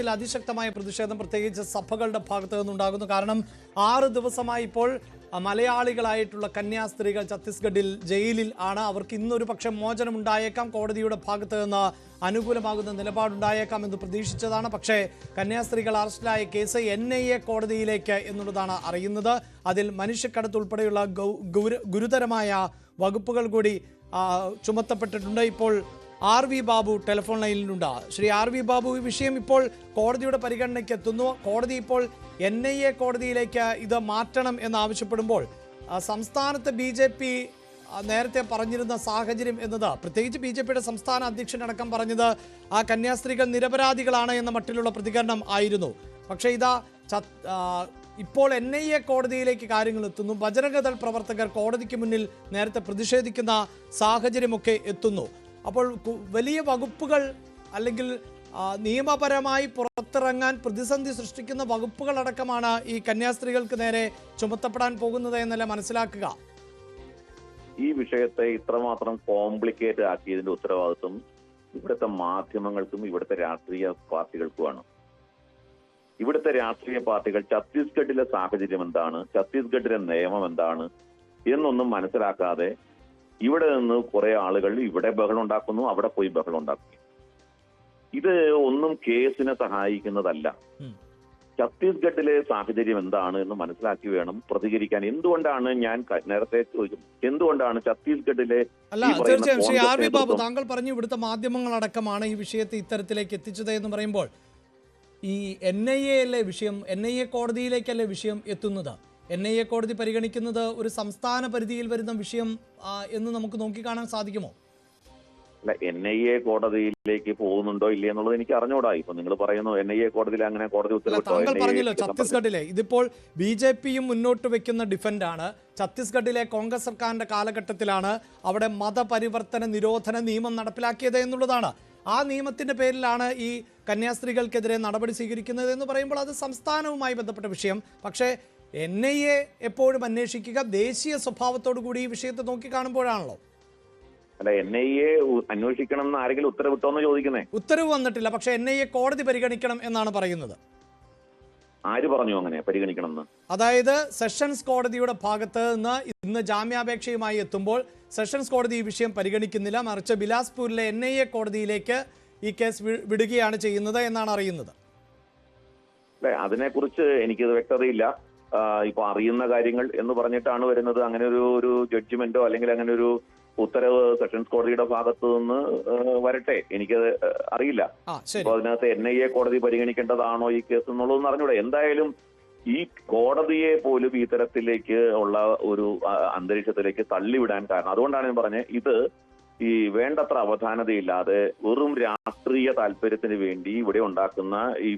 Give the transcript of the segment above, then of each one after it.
അതിശക്തമായ പ്രതിഷേധം പ്രത്യേകിച്ച് സഭകളുടെ ഭാഗത്ത് നിന്നുണ്ടാകുന്നു. കാരണം 6 ദിവസമായി ഇപ്പോൾ മലയാളികളായിട്ടുള്ള കന്യാസ്ത്രീകൾ ഛത്തീസ്ഗഡിൽ ജയിലിൽ ആണ്. അവർക്ക് ഇന്നൊരു പക്ഷേ മോചനം ഉണ്ടായേക്കാം, കോടതിയുടെ ഭാഗത്ത് നിന്ന് അനുകൂലമാകുന്ന നിലപാടുണ്ടായേക്കാം എന്ന് പ്രതീക്ഷിച്ചതാണ്. പക്ഷേ കന്യാസ്ത്രീകൾ അറസ്റ്റിലായ കേസ് NIA കോടതിയിലേക്ക് എന്നുള്ളതാണ് അറിയുന്നത്. അതിൽ മനുഷ്യക്കടത്ത് ഉൾപ്പെടെയുള്ള ഗുരുതരമായ വകുപ്പുകൾ കൂടി ചുമത്തപ്പെട്ടിട്ടുണ്ട്. ഇപ്പോൾ RV ബാബു ടെലിഫോൺ ലൈനിലുണ്ട്. ശ്രീ RV ബാബു, ഈ വിഷയം ഇപ്പോൾ കോടതിയുടെ പരിഗണനയ്ക്ക് എത്തുന്നു. കോടതി ഇപ്പോൾ NIA കോടതിയിലേക്ക് ഇത് മാറ്റണം എന്നാവശ്യപ്പെടുമ്പോൾ സംസ്ഥാനത്ത് BJP നേരത്തെ പറഞ്ഞിരുന്ന സാഹചര്യം എന്നത്, പ്രത്യേകിച്ച് BJPയുടെ സംസ്ഥാന അധ്യക്ഷനടക്കം പറഞ്ഞത് ആ കന്യാസ്ത്രീകൾ നിരപരാധികളാണ് എന്ന മട്ടിലുള്ള പ്രതികരണം ആയിരുന്നു. പക്ഷേ ഇതാ ഇപ്പോൾ NIA കോടതിയിലേക്ക് കാര്യങ്ങൾ എത്തുന്നു. ബജരംഗദൾ പ്രവർത്തകർ കോടതിക്ക് മുന്നിൽ നേരത്തെ പ്രതിഷേധിക്കുന്ന സാഹചര്യമൊക്കെ എത്തുന്നു. അപ്പോൾ വലിയ വകുപ്പുകൾ അല്ലെങ്കിൽ നിയമപരമായി പുറത്തിറങ്ങാൻ പ്രതിസന്ധി സൃഷ്ടിക്കുന്ന വകുപ്പുകളടക്കമാണ് ഈ കന്യാസ്ത്രീകൾക്ക് നേരെ ചുമത്തപ്പെടാൻ പോകുന്നത് എന്നല്ല മനസ്സിലാക്കുക. ഈ വിഷയത്തെ ഇത്രമാത്രം കോംപ്ലിക്കേറ്റ് ആക്കിയതിന്റെ ഉത്തരവാദിത്വം ഇവിടുത്തെ മാധ്യമങ്ങൾക്കും ഇവിടുത്തെ രാഷ്ട്രീയ പാർട്ടികൾക്കുമാണ്. ഇവിടുത്തെ രാഷ്ട്രീയ പാർട്ടികൾ ഛത്തീസ്ഗഡിലെ സാഹചര്യം എന്താണ്, ഛത്തീസ്ഗഡിലെ നിയമം എന്താണ് എന്നൊന്നും മനസ്സിലാക്കാതെ ഇവിടെ നിന്ന് കുറെ ആളുകൾ ഇവിടെ ബഹളം ഉണ്ടാക്കുന്നു, അവിടെ പോയി ബഹളം ഉണ്ടാക്കുന്നു. ഇത് ഒന്നും കേസിനെ സഹായിക്കുന്നതല്ല. ഛത്തീസ്ഗഡിലെ സാഹചര്യം എന്താണ് എന്ന് മനസ്സിലാക്കി വേണം പ്രതികരിക്കാൻ. എന്തുകൊണ്ടാണ് ഞാൻ നേരത്തെ ചോദിക്കും, എന്തുകൊണ്ടാണ് ഛത്തീസ്ഗഡിലെ തീർച്ചയായും ശ്രീ RV ബാബു, താങ്കൾ പറഞ്ഞു ഇവിടുത്തെ മാധ്യമങ്ങളടക്കമാണ് ഈ വിഷയത്തെ ഇത്തരത്തിലേക്ക് എത്തിച്ചത് എന്ന് പറയുമ്പോൾ ഈ NIA വിഷയം, NIA കോടതിയിലേക്കല്ലേ വിഷയം എത്തുന്നത്? NIA കോടതി പരിഗണിക്കുന്നത് ഒരു സംസ്ഥാന പരിധിയിൽ വരുന്ന വിഷയം എന്ന് നമുക്ക് നോക്കിക്കാണാൻ സാധിക്കുമോ? അല്ല, NIA കോടതിയിലേക്ക് പോകുന്നുണ്ടോ ഇല്ലേ എന്നുള്ളത് എനിക്ക് അറിഞ്ഞൂടാ. ഇപ്പൊ നിങ്ങൾ പറയുന്നു NIA കോടതിയിൽ അങ്ങനെ കോടതി ഉത്തരവിട്ടോ. താങ്കൾ പറഞ്ഞല്ലോ ഛത്തീസ്ഗഡിലെ ഇതിപ്പോൾ BJPയും മുന്നോട്ട് വെക്കുന്ന ഡിഫൻഡാണ്. ഛത്തീസ്ഗഡിലെ കോൺഗ്രസ് സർക്കാരിന്റെ കാലഘട്ടത്തിലാണ് അവിടെ മതപരിവർത്തന നിരോധന നിയമം നടപ്പിലാക്കിയത് എന്നുള്ളതാണ്. ആ നിയമത്തിന്റെ പേരിലാണ് ഈ കന്യാസ്ത്രീകൾക്കെതിരെ നടപടി സ്വീകരിക്കുന്നത് എന്ന് പറയുമ്പോൾ അത് സംസ്ഥാനവുമായി ബന്ധപ്പെട്ട വിഷയം. പക്ഷേ NIA എപ്പോഴും അന്വേഷിക്കുക ദേശീയ സ്വഭാവത്തോടു കൂടി ഈ വിഷയത്തെ നോക്കി കാണുമ്പോഴാണല്ലോ. അല്ല, NIA അന്വേഷിക്കണം എന്ന് ആരെങ്കിലും ഉത്തരവിട്ടോന്ന് ചോദിക്കുന്നേ? ഉത്തരവ് വന്നിട്ടില്ല, പക്ഷെ NIA കോടതി പരിഗണിക്കണം എന്നാണ് പറയുന്നത്. ആര് പറഞ്ഞു അങ്ങനെ പരിഗണിക്കണം എന്ന്? അതായത് സെഷൻസ് കോടതിയുടെ ഭാഗത്ത് നിന്ന് ഇന്ന് ജാമ്യാപേക്ഷയുമായി എത്തുമ്പോൾ സെഷൻസ് കോടതി ഈ വിഷയം പരിഗണിക്കുന്നില്ല, മറിച്ച് ബിലാസ്പൂരിലെ NIA കോടതിയിലേക്ക് ഈ കേസ് വിടുകയാണ് ചെയ്യുന്നത് എന്നാണ് അറിയുന്നത്. അല്ലെ, അതിനെക്കുറിച്ച് എനിക്കത് വ്യക്തതയില്ല. ഇപ്പൊ അറിയുന്ന കാര്യങ്ങൾ എന്ന് പറഞ്ഞിട്ടാണ് വരുന്നത്. അങ്ങനെ ഒരു ജഡ്ജ്മെന്റോ അല്ലെങ്കിൽ അങ്ങനെ ഒരു ഉത്തരവ് സെഷൻസ് കോടതിയുടെ ഭാഗത്ത് നിന്ന് വരട്ടെ, എനിക്കത് അറിയില്ല. അപ്പൊ അതിനകത്ത് NIA കോടതി പരിഗണിക്കേണ്ടതാണോ ഈ കേസ് എന്നുള്ളതെന്ന് അറിഞ്ഞൂടെ. എന്തായാലും ഈ കോടതിയെ പോലും ഈ തരത്തിലേക്ക് ഉള്ള ഒരു അന്തരീക്ഷത്തിലേക്ക് തള്ളിവിടാൻ കാരണം അതുകൊണ്ടാണ് ഞാൻ പറഞ്ഞത്, ഇത് ഈ വേണ്ടത്ര അവധാനതയില്ലാതെ വെറും രാഷ്ട്രീയ താല്പര്യത്തിന് വേണ്ടി ഇവിടെ ഉണ്ടാക്കുന്ന ഈ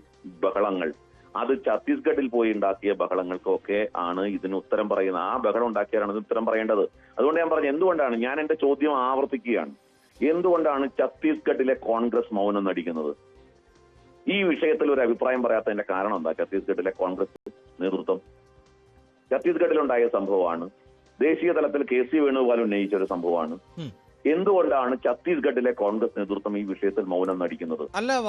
ബഹളങ്ങൾ, അത് ഛത്തീസ്ഗഡിൽ പോയി ഉണ്ടാക്കിയ ബഹളങ്ങൾക്കൊക്കെ ആണ് ഇതിന് ഉത്തരം പറയുന്നത്. ആ ബഹളം ഉണ്ടാക്കിയാണ് ഇതിന് ഉത്തരം പറയേണ്ടത്. അതുകൊണ്ട് ഞാൻ പറഞ്ഞു, എന്തുകൊണ്ടാണ്, ഞാൻ എന്റെ ചോദ്യം ആവർത്തിക്കുകയാണ്, എന്തുകൊണ്ടാണ് ഛത്തീസ്ഗഡിലെ കോൺഗ്രസ് മൗനം നടിക്കുന്നത്? ഈ വിഷയത്തിൽ ഒരു അഭിപ്രായം പറയാത്തതിന്റെ കാരണം എന്താ? ഛത്തീസ്ഗഡിലെ കോൺഗ്രസ് നേതൃത്വം, ഛത്തീസ്ഗഡിലുണ്ടായ സംഭവമാണ്, ദേശീയ തലത്തിൽ KC വേണുഗോപാൽ ഉന്നയിച്ച ഒരു സംഭവമാണ്. എന്തുകൊണ്ടാണ് ഛത്തീസ്ഗഡിലെ കോൺഗ്രസ് നേതൃത്വം ഈ വിഷയത്തിൽ മൗനം നടിക്കുന്നത്?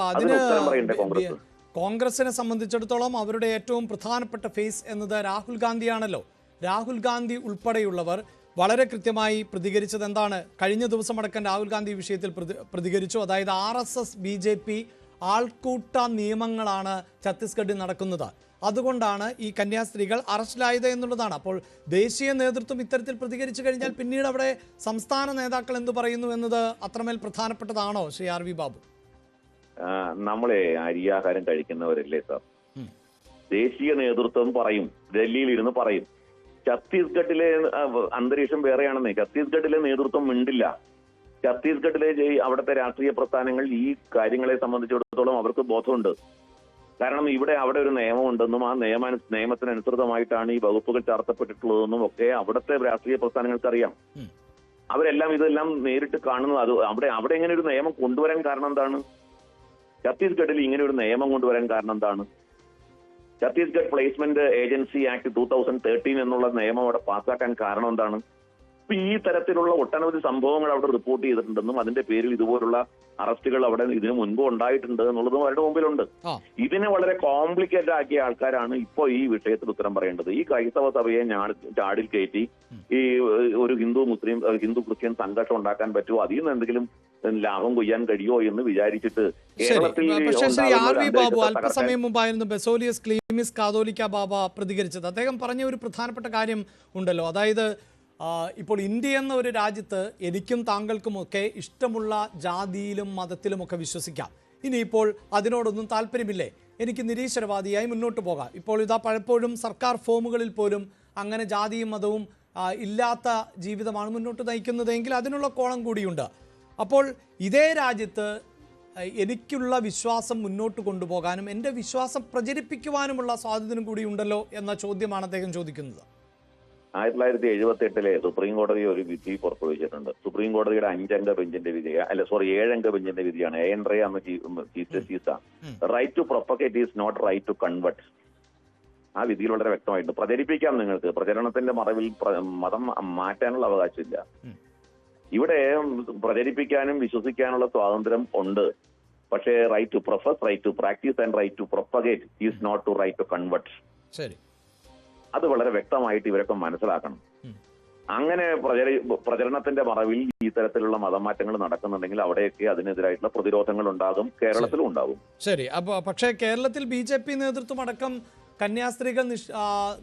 അതിന് ഉത്തരം പറയണ്ടേ കോൺഗ്രസ്? കോൺഗ്രസിനെ സംബന്ധിച്ചിടത്തോളം അവരുടെ ഏറ്റവും പ്രധാനപ്പെട്ട ഫേസ് എന്നത് രാഹുൽ ഗാന്ധിയാണല്ലോ. രാഹുൽ ഗാന്ധി ഉൾപ്പെടെയുള്ളവർ വളരെ കൃത്യമായി പ്രതികരിച്ചത് എന്താണ്? കഴിഞ്ഞ ദിവസം അടക്കം രാഹുൽ ഗാന്ധി വിഷയത്തിൽ പ്രതികരിച്ചു. അതായത് RSS BJP ആൾക്കൂട്ട നിയമങ്ങളാണ് ഛത്തീസ്ഗഡിൽ നടക്കുന്നത്, അതുകൊണ്ടാണ് ഈ കന്യാസ്ത്രീകൾ അറസ്റ്റിലായത് എന്നുള്ളതാണ്. അപ്പോൾ ദേശീയ നേതൃത്വം ഇത്തരത്തിൽ പ്രതികരിച്ചു കഴിഞ്ഞാൽ പിന്നീട് അവിടെ സംസ്ഥാന നേതാക്കൾ എന്ത് പറയുന്നു എന്നത് അത്രമേൽ പ്രധാനപ്പെട്ടതാണോ ശ്രീ RV ബാബു? നമ്മളെ അരിയാഹാരം കഴിക്കുന്നവരല്ലേ സാർ? ദേശീയ നേതൃത്വം പറയും, ഡൽഹിയിൽ ഇരുന്ന് പറയും. ഛത്തീസ്ഗഡിലെ അന്തരീക്ഷം വേറെയാണെന്നേ. ഛത്തീസ്ഗഡിലെ നേതൃത്വം മിണ്ടില്ല. ഛത്തീസ്ഗഡിലെ അവിടുത്തെ രാഷ്ട്രീയ പ്രസ്ഥാനങ്ങൾ ഈ കാര്യങ്ങളെ സംബന്ധിച്ചിടത്തോളം അവർക്ക് ബോധമുണ്ട്. കാരണം അവിടെ ഒരു നിയമമുണ്ടെന്നും ആ നിയമത്തിനനുസൃതമായിട്ടാണ് ഈ വകുപ്പുകൾ ചാർത്തപ്പെട്ടിട്ടുള്ളതെന്നും ഒക്കെ അവിടുത്തെ രാഷ്ട്രീയ പ്രസ്ഥാനങ്ങൾക്ക് അറിയാം. അവരെല്ലാം ഇതെല്ലാം നേരിട്ട് കാണുന്നത്. അത് അവിടെ ഇങ്ങനെ ഒരു നിയമം കൊണ്ടുവരാൻ കാരണം എന്താണ്? ഛത്തീസ്ഗഡിൽ ഇങ്ങനെ ഒരു നിയമം കൊണ്ടുവരാൻ കാരണം എന്താണ്? ഛത്തീസ്ഗഡ് പ്ലേസ്മെന്റ് ഏജൻസി ആക്ട് 2013 എന്നുള്ള നിയമം അവിടെ പാസ്സാക്കാൻ കാരണം എന്താണ്? ഇപ്പൊ ഈ തരത്തിലുള്ള ഒട്ടനവധി സംഭവങ്ങൾ അവിടെ റിപ്പോർട്ട് ചെയ്തിട്ടുണ്ടെന്നും അതിന്റെ പേരിൽ ഇതുപോലുള്ള അറസ്റ്റുകൾ അവിടെ ഇതിനു മുൻപ് ഉണ്ടായിട്ടുണ്ട് എന്നുള്ളതും അവരുടെ മുമ്പിലുണ്ട്. ഇതിനെ വളരെ കോംപ്ലിക്കേറ്റഡ് ആക്കിയ ആൾക്കാരാണ് ഇപ്പോൾ ഈ വിഷയത്തിൽ ഉത്തരം പറയേണ്ടത്. ഈ ക്രൈസ്തവ സഭയെ ചാടിൽ കയറ്റി ഈ ഒരു ഹിന്ദു ക്രിസ്ത്യൻ സംഘർഷം ഉണ്ടാക്കാൻ പറ്റുമോ, അതിൽ നിന്ന് എന്തെങ്കിലും ലാഭം കൊയ്യാൻ കഴിയോ എന്ന് വിചാരിച്ചിട്ട് കേരളത്തിൽ അല്പസമയം മുമ്പായിരുന്നു ബെസോലിയസ് ക്ലീമിസ് കാതോലിക്ക ബാബ പ്രതികരിച്ചത്. അദ്ദേഹം പറഞ്ഞ ഒരു പ്രധാനപ്പെട്ട കാര്യം ഉണ്ടല്ലോ, അതായത് ഇപ്പോൾ ഇന്ത്യ എന്ന ഒരു രാജ്യത്ത് എനിക്കും താങ്കൾക്കുമൊക്കെ ഇഷ്ടമുള്ള ജാതിയിലും മതത്തിലുമൊക്കെ വിശ്വസിക്കാം. ഇനിയിപ്പോൾ അതിനോടൊന്നും താല്പര്യമില്ലേ, എനിക്ക് നിരീശ്വരവാദിയായി മുന്നോട്ട് പോകാം. ഇപ്പോൾ ഇതാ പലപ്പോഴും സർക്കാർ ഫോമുകളിൽ പോലും അങ്ങനെ ജാതിയും മതവും ഇല്ലാത്ത ജീവിതമാണ് മുന്നോട്ട് നയിക്കുന്നതെങ്കിൽ അതിനുള്ള കോണം കൂടിയുണ്ട്. അപ്പോൾ ഇതേ രാജ്യത്ത് എനിക്കുള്ള വിശ്വാസം മുന്നോട്ട് കൊണ്ടുപോകാനും എൻ്റെ വിശ്വാസം പ്രചരിപ്പിക്കുവാനുമുള്ള സ്വാതന്ത്ര്യം കൂടിയുണ്ടല്ലോ എന്ന ചോദ്യമാണ് അദ്ദേഹം ചോദിക്കുന്നത്. 1978 സുപ്രീം കോടതി ഒരു വിധി പുറപ്പെടുവിച്ചിട്ടുണ്ട്. സുപ്രീം കോടതിയുടെ 5-അംഗ ബെഞ്ചിന്റെ വിധി, 7-അംഗ ബെഞ്ചിന്റെ വിധിയാണ്. എൻ റേ അന്ന് chief justice. Right to propagate is not right to convert. ആ വിധിയിൽ വളരെ വ്യക്തമായിട്ടുണ്ട്. പ്രചരിപ്പിക്കാം, നിങ്ങൾക്ക് പ്രചരണത്തിന്റെ മറവിൽ മതം മാറ്റാനുള്ള അവകാശമില്ല. ഇവിടെ പ്രചരിപ്പിക്കാനും വിശ്വസിക്കാനുള്ള സ്വാതന്ത്ര്യം ഉണ്ട്. പക്ഷേ right to profess, right to practise and right to propagate is not to right to convert. ശരി, അത് വളരെ വ്യക്തമായിട്ട് ഇവരൊക്കെ മനസ്സിലാക്കണം. അങ്ങനെ പ്രചരണത്തിന്റെ മറവിൽ ഈ തരത്തിലുള്ള മതമാറ്റങ്ങൾ നടക്കുന്നുണ്ടെങ്കിൽ അവിടെയൊക്കെ അതിനെതിരായിട്ടുള്ള പ്രതിരോധങ്ങൾ ഉണ്ടാകും, കേരളത്തിലും ഉണ്ടാകും. ശരി, പക്ഷേ കേരളത്തിൽ BJP നേതൃത്വം അടക്കം കന്യാസ്ത്രീകൾ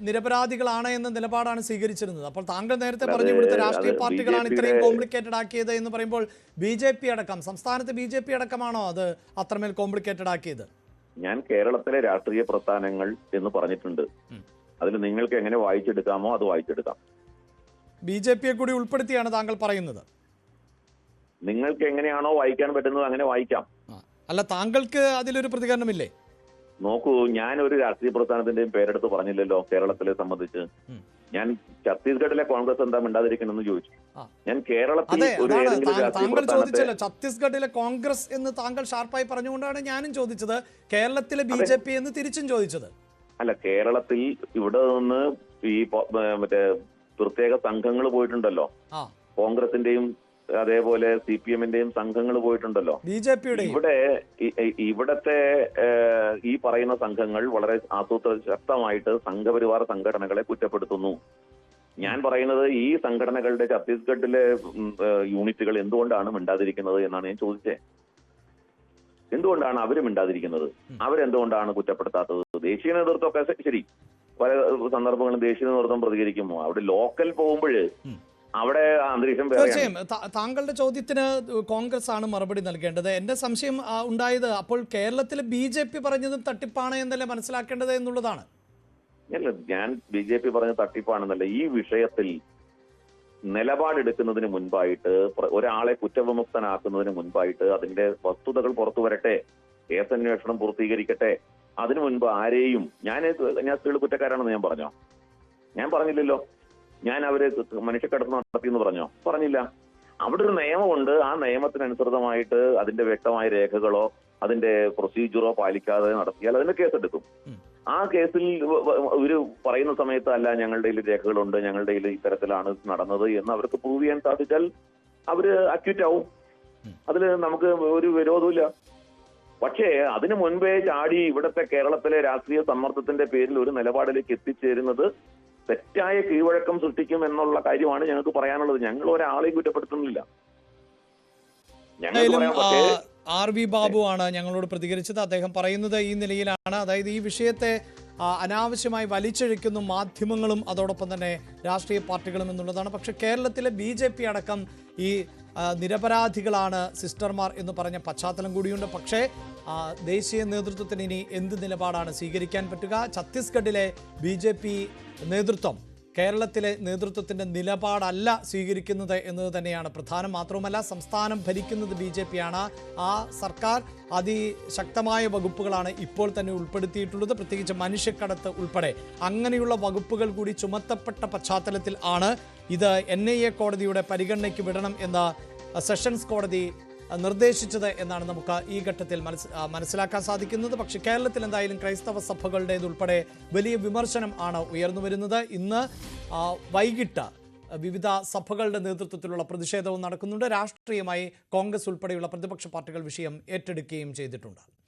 നിരപരാധികളാണ് എന്ന നിലപാടാണ് സ്വീകരിച്ചിരുന്നത്. അപ്പോൾ താങ്കൾ നേരത്തെ പറഞ്ഞു കൊടുത്ത രാഷ്ട്രീയ പാർട്ടികളാണ് ഇത്രയും കോംപ്ലിക്കേറ്റഡ് ആക്കിയത് എന്ന് പറയുമ്പോൾ BJP അടക്കം, സംസ്ഥാനത്ത് BJP അടക്കമാണോ അത് അത്രമേൽ കോംപ്ലിക്കേറ്റഡ് ആക്കിയത്? ഞാൻ കേരളത്തിലെ രാഷ്ട്രീയ പ്രസ്ഥാനങ്ങൾ എന്ന് പറഞ്ഞിട്ടുണ്ട്. അതിൽ നിങ്ങൾക്ക് എങ്ങനെ വായിച്ചെടുക്കാമോ അത് വായിച്ചെടുക്കാം. BJP കൂടി ഉൾപ്പെടുത്തിയാണ് താങ്കൾ പറയുന്നത്. നിങ്ങൾക്ക് എങ്ങനെയാണോ വായിക്കാൻ പറ്റുന്നത് അങ്ങനെ വായിക്കാം. അല്ല, താങ്കൾക്ക് അതിലൊരു പ്രതികരണമില്ലേ? നോക്കൂ, ഞാൻ ഒരു രാഷ്ട്രീയ പ്രസ്ഥാനത്തിന്റെയും പേരെടുത്ത് പറഞ്ഞില്ലല്ലോ കേരളത്തിലെ സംബന്ധിച്ച്. ഞാൻ ഛത്തീസ്ഗഡിലെ കോൺഗ്രസ് എന്താ മിണ്ടാതിരിക്കണമെന്ന് ചോദിച്ചു. ഞാൻ കേരളത്തിൽ താങ്കൾ ചോദിച്ചല്ലോ ഛത്തീസ്ഗഡിലെ കോൺഗ്രസ് എന്ന് താങ്കൾ ഷാർപ്പായി പറഞ്ഞുകൊണ്ടാണ് ഞാനും ചോദിച്ചത്. കേരളത്തിലെ BJP എന്ന് തിരിച്ചും ചോദിച്ചത്. അല്ല, കേരളത്തിൽ ഇവിടെ നിന്ന് ഈ മറ്റേ പ്രത്യേക സംഘങ്ങൾ പോയിട്ടുണ്ടല്ലോ, കോൺഗ്രസിന്റെയും അതേപോലെ CPM-ന്റെയും സംഘങ്ങൾ പോയിട്ടുണ്ടല്ലോ. ഇവിടത്തെ ഈ പറയുന്ന സംഘങ്ങൾ വളരെ ശക്തമായിട്ട് സംഘപരിവാർ സംഘടനകളെ കുറ്റപ്പെടുത്തുന്നു. ഞാൻ പറയുന്നത് ഈ സംഘടനകളുടെ ഛത്തീസ്ഗഡിലെ യൂണിറ്റുകൾ എന്തുകൊണ്ടാണ് മിണ്ടാതിരിക്കുന്നത് എന്നാണ് ഞാൻ ചോദിച്ചത്. എന്തുകൊണ്ടാണ് അവര് മിണ്ടാതിരിക്കുന്നത്? അവരെന്തുകൊണ്ടാണ് കുറ്റപ്പെടുത്താത്തത്? ദേശീയ നേതൃത്വമൊക്കെ ശരി, പല സന്ദർഭങ്ങളും ദേശീയ നേതൃത്വം പ്രതികരിക്കുമോ? അവിടെ ലോക്കൽ പോകുമ്പോൾ അവിടെ അന്തരീക്ഷം. തീർച്ചയായും താങ്കളുടെ ചോദ്യത്തിന് കോൺഗ്രസ് ആണ് മറുപടി നൽകേണ്ടത്. എന്റെ സംശയം ഉണ്ടായത് അപ്പോൾ കേരളത്തിലെ BJP പറഞ്ഞതും തട്ടിപ്പാണ് എന്നല്ലേ മനസ്സിലാക്കേണ്ടത് എന്നുള്ളതാണ്. അല്ല, ഞാൻ BJP പറഞ്ഞ തട്ടിപ്പാണെന്നല്ല. ഈ വിഷയത്തിൽ നിലപാടെടുക്കുന്നതിന് മുൻപായിട്ട്, ഒരാളെ കുറ്റവിമുക്തനാക്കുന്നതിന് മുൻപായിട്ട് അതിന്റെ വസ്തുതകൾ പുറത്തു വരട്ടെ, കേസന്വേഷണം പൂർത്തീകരിക്കട്ടെ. അതിനു മുൻപ് ആരെയും ഞാൻ സ്ത്രീകൾ കുറ്റക്കാരാണെന്ന് ഞാൻ പറഞ്ഞോ? ഞാൻ പറഞ്ഞില്ലല്ലോ. ഞാൻ അവര് മനുഷ്യക്കടത്ത് നടത്തിയെന്ന് പറഞ്ഞോ? പറഞ്ഞില്ല. അവിടെ ഒരു നിയമമുണ്ട്. ആ നിയമത്തിനനുസൃതമായിട്ട് അതിന്റെ വ്യക്തമായ രേഖകളോ അതിന്റെ പ്രൊസീജിയറോ പാലിക്കാതെ നടത്തിയാൽ അതിന്റെ കേസെടുക്കും. ആ കേസിൽ ഇവര് പറയുന്ന സമയത്ത് അല്ല ഞങ്ങളുടെ കയ്യിൽ രേഖകളുണ്ട്, ഞങ്ങളുടെ കയ്യിൽ ഇത്തരത്തിലാണ് നടന്നത് എന്ന് അവർക്ക് പ്രൂവ് ചെയ്യാൻ സാധിച്ചാൽ അവര് അക്യൂറ്റ് ആവും. അതിൽ നമുക്ക് ഒരു വിരോധമില്ല. പക്ഷേ അതിനു മുൻപേ ചാടി ഇവിടുത്തെ കേരളത്തിലെ രാഷ്ട്രീയ സമ്മർദ്ദത്തിന്റെ പേരിൽ ഒരു നിലപാടിലേക്ക് എത്തിച്ചേരുന്നത് തെറ്റായ കീഴ്വഴക്കം സൃഷ്ടിക്കും എന്നുള്ള കാര്യമാണ് ഞങ്ങൾക്ക് പറയാനുള്ളത്. ഞങ്ങൾ ഒരാളെയും കുറ്റപ്പെടുത്തുന്നില്ല. RV ബാബു ആണ് ഞങ്ങളോട് പ്രതികരിച്ചത്. അദ്ദേഹം പറയുന്നത് ഈ നിലയിലാണ്, അതായത് ഈ വിഷയത്തെ അനാവശ്യമായി വലിച്ചഴിക്കുന്നു മാധ്യമങ്ങളും അതോടൊപ്പം തന്നെ രാഷ്ട്രീയ പാർട്ടികളും എന്നുള്ളതാണ്. പക്ഷെ കേരളത്തിലെ BJP അടക്കം ഈ നിരപരാധികളാണ് സിസ്റ്റർമാർ എന്ന് പറഞ്ഞ പശ്ചാത്തലം കൂടിയുണ്ട്. പക്ഷേ ദേശീയ നേതൃത്വത്തിന് ഇനി എന്ത് നിലപാടാണ് സ്വീകരിക്കാൻ പറ്റുക? ഛത്തീസ്ഗഡിലെ BJP നേതൃത്വം കേരളത്തിലെ നേതൃത്വത്തിൻ്റെ നിലപാടല്ല സ്വീകരിക്കുന്നത് എന്നത് തന്നെയാണ് പ്രധാനം. മാത്രവുമല്ല, സംസ്ഥാനം ഭരിക്കുന്നത് BJP ആണ്. ആ സർക്കാർ അതിശക്തമായ വകുപ്പുകളാണ് ഇപ്പോൾ തന്നെ ഉൾപ്പെടുത്തിയിട്ടുള്ളത്, പ്രത്യേകിച്ച് മനുഷ്യക്കടത്ത് ഉൾപ്പെടെ അങ്ങനെയുള്ള വകുപ്പുകൾ കൂടി ചുമത്തപ്പെട്ട പശ്ചാത്തലത്തിൽ ആണ് ഇത് NIA കോടതിയുടെ പരിഗണനയ്ക്ക് വിടണം എന്ന സെഷൻസ് കോടതി നിർദ്ദേശിച്ചത് എന്നാണ് നമുക്ക് ഈ ഘട്ടത്തിൽ മനസ്സിലാക്കാൻ സാധിക്കുന്നത്. പക്ഷേ കേരളത്തിൽ എന്തായാലും ക്രൈസ്തവ സഭകളുടേതുൾപ്പെടെ വലിയ വിമർശനം ആണ് ഉയർന്നു വരുന്നത്. ഇന്ന് വൈകിട്ട് വിവിധ സഭകളുടെ നേതൃത്വത്തിലുള്ള പ്രതിഷേധവും നടക്കുന്നുണ്ട്. രാഷ്ട്രീയമായി കോൺഗ്രസ് ഉൾപ്പെടെയുള്ള പ്രതിപക്ഷ പാർട്ടികൾ വിഷയം ഏറ്റെടുക്കുകയും ചെയ്തിട്ടുണ്ട്.